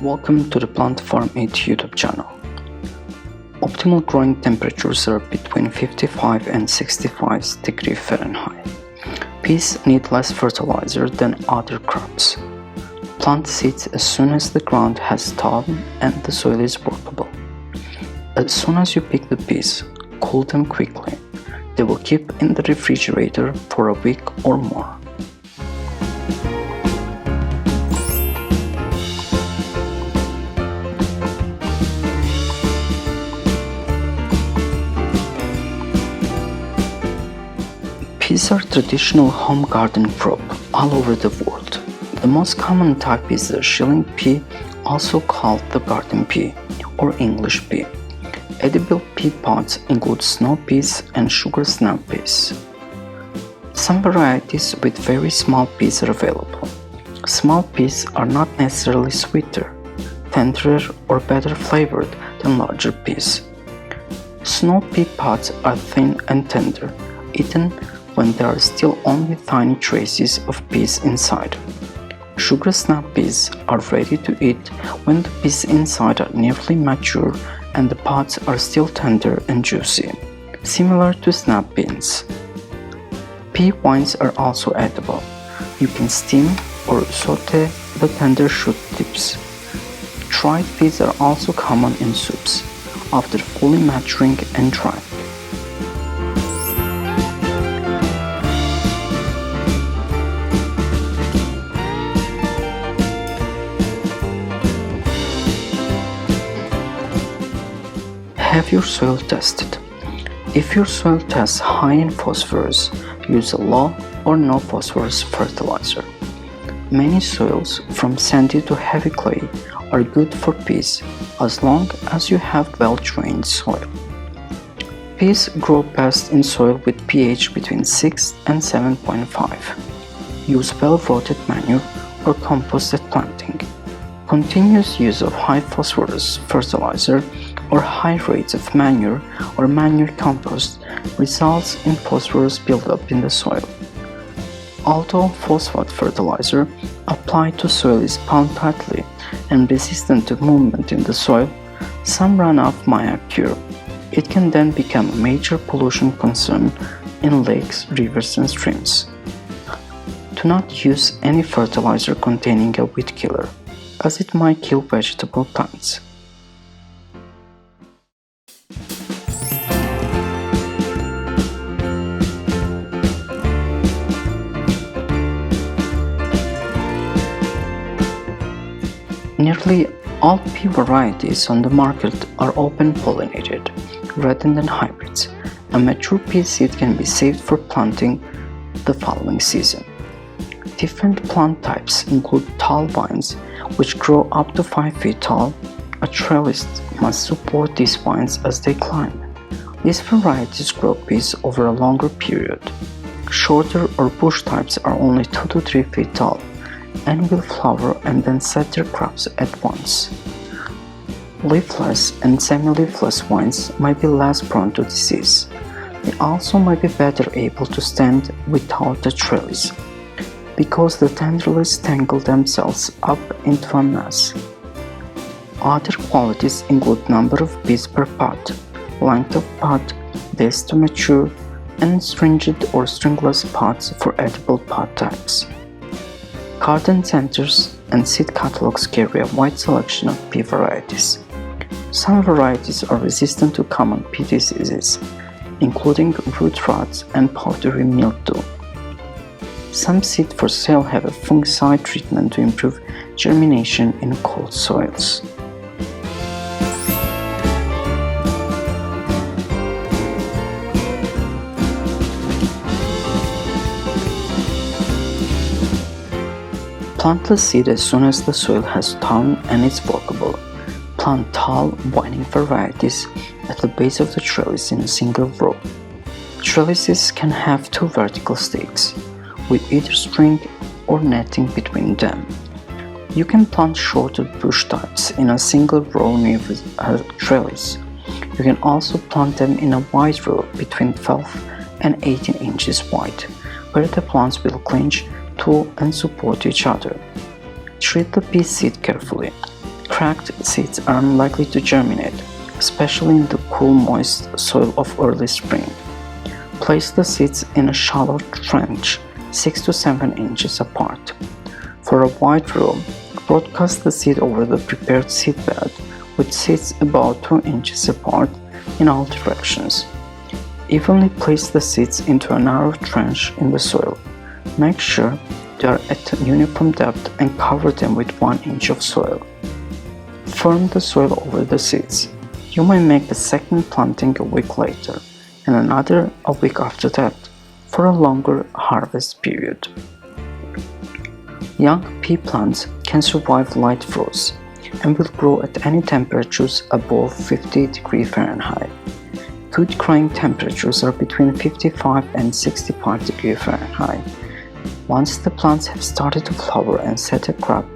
Welcome to the Plant Farm 8 YouTube channel. Optimal growing temperatures are between 55 and 65 degrees Fahrenheit. Peas need less fertilizer than other crops. Plant seeds as soon as the ground has thawed and the soil is workable. As soon as you pick the peas, cool them quickly. They will keep in the refrigerator for a week or more. Peas are traditional home garden crop all over the world. The most common type is the shilling pea, also called the garden pea or English pea. Edible pea pods include snow peas and sugar snap peas. Some varieties with very small peas are available. Small peas are not necessarily sweeter, tenderer or better flavored than larger peas. Snow pea pods are thin and tender, eaten when there are still only tiny traces of peas inside. Sugar snap peas are ready to eat when the peas inside are nearly mature and the pods are still tender and juicy, similar to snap beans. Pea wines are also edible. You can steam or saute the tender shoot tips. Dried peas are also common in soups, after fully maturing and drying. Have your soil tested. If your soil tests high in phosphorus, use a low or no phosphorus fertilizer. Many soils, from sandy to heavy clay, are good for peas as long as you have well-drained soil. Peas grow best in soil with pH between 6 and 7.5. Use well-rotted manure or compost at planting. Continuous use of high phosphorus fertilizer or high rates of manure or manure compost results in phosphorus buildup in the soil. Although phosphate fertilizer applied to soil is bound tightly and resistant to movement in the soil, some runoff might occur. It can then become a major pollution concern in lakes, rivers, and streams. Do not use any fertilizer containing a weed killer, as it might kill vegetable plants. Nearly all pea varieties on the market are open-pollinated, rather than hybrids. A mature pea seed can be saved for planting the following season. Different plant types include tall vines, which grow up to 5 feet tall. A trellis must support these vines as they climb. These varieties grow peas over a longer period. Shorter or bush types are only 2 to 3 feet tall and will flower and then set their crops at once. Leafless and semi-leafless vines might be less prone to disease. They also might be better able to stand without a trellis, because the tendrils tangle themselves up into a mass. Other qualities include number of peas per pod, length of pod, days to mature, and stringed or stringless pods for edible pod types. Garden centers and seed catalogs carry a wide selection of pea varieties. Some varieties are resistant to common pea diseases, including root rot and powdery mildew. Some seed for sale have a fungicide treatment to improve germination in cold soils. Plant the seed as soon as the soil has thawed and is workable. Plant tall, winding varieties at the base of the trellis in a single row. Trellises can have 2 vertical stakes, with either string or netting between them. You can plant shorter bush types in a single row near a trellis. You can also plant them in a wide row between 12 and 18 inches wide, where the plants will clinch to and support each other. Treat the pea seed carefully. Cracked seeds are unlikely to germinate, especially in the cool, moist soil of early spring. Place the seeds in a shallow trench 6 to 7 inches apart. For a wide row, broadcast the seed over the prepared seedbed with seeds about 2 inches apart in all directions. Evenly place the seeds into a narrow trench in the soil. Make sure they are at a uniform depth and cover them with 1 inch of soil. Firm the soil over the seeds. You may make the second planting a week later and another a week after that for a longer harvest period. Young pea plants can survive light frost and will grow at any temperatures above 50 degrees Fahrenheit. Good growing temperatures are between 55 and 65 degrees Fahrenheit. Once the plants have started to flower and set a crop,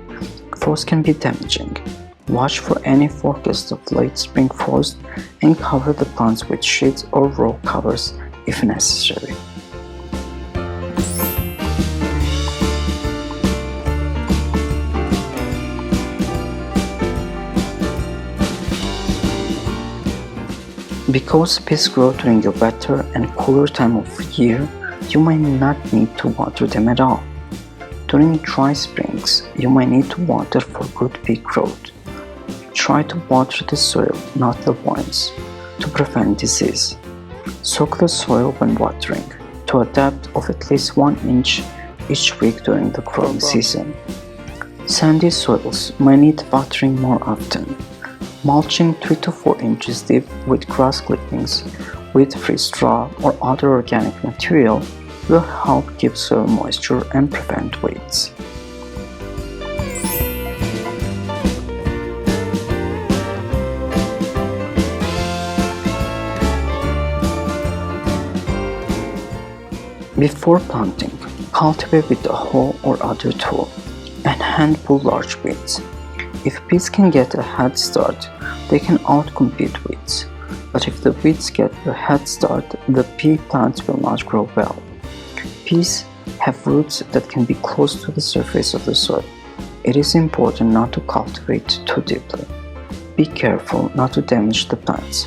frost can be damaging. Watch for any forecast of late spring frost and cover the plants with sheets or row covers if necessary. Because peas grow during a wetter and cooler time of year, you might not need to water them at all. During dry springs, you might need to water for good pea growth. Try to water the soil, not the vines, to prevent disease. Soak the soil when watering to a depth of at least 1 inch each week during the growing season. Sandy soils might need watering more often. Mulching 3 to 4 inches deep with grass clippings, wheat-free straw, or other organic material will help keep soil moisture and prevent weeds. Before planting, cultivate with a hoe or other tool and hand pull large weeds. If peas can get a head start, they can outcompete weeds. But if the weeds get a head start, the pea plants will not grow well. Peas have roots that can be close to the surface of the soil. It is important not to cultivate too deeply. Be careful not to damage the plants.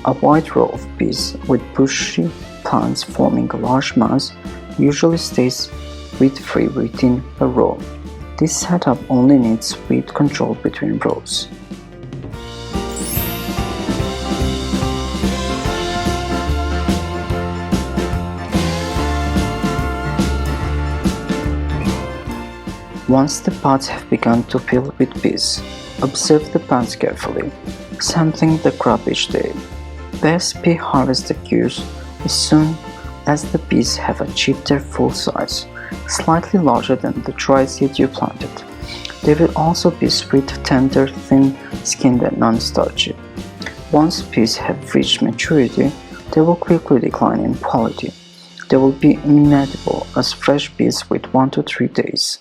A wide row of peas with bushy plants forming a large mass usually stays weed-free within a row. This setup only needs weed control between rows. Once the pods have begun to fill with peas, observe the plants carefully, sampling the crop each day. Best pea harvest occurs as soon as the peas have achieved their full size, slightly larger than the dry seed you planted. They will also be sweet, tender, thin-skinned and non-starchy. Once peas have reached maturity, they will quickly decline in quality. They will be inedible as fresh peas with 1 to 3 days.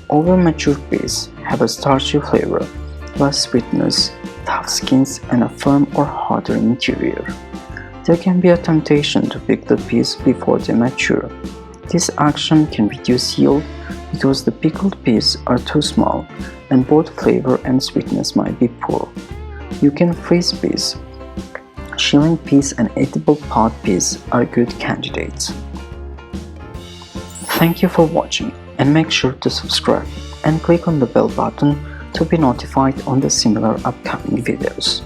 Over-mature peas have a starchy flavor, less sweetness, tough skins, and a firm or harder interior. There can be a temptation to pick the peas before they mature. This action can reduce yield because the pickled peas are too small and both flavor and sweetness might be poor. You can freeze peas. Shilling peas and edible pod peas are good candidates. Thank you for watching, and make sure to subscribe and click on the bell button to be notified on the similar upcoming videos.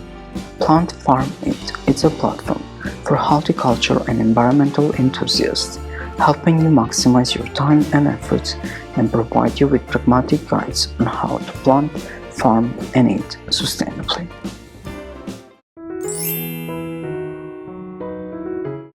Plant Farm It is a platform for horticulture and environmental enthusiasts, helping you maximize your time and efforts and provide you with pragmatic guides on how to plant, farm, and eat sustainably.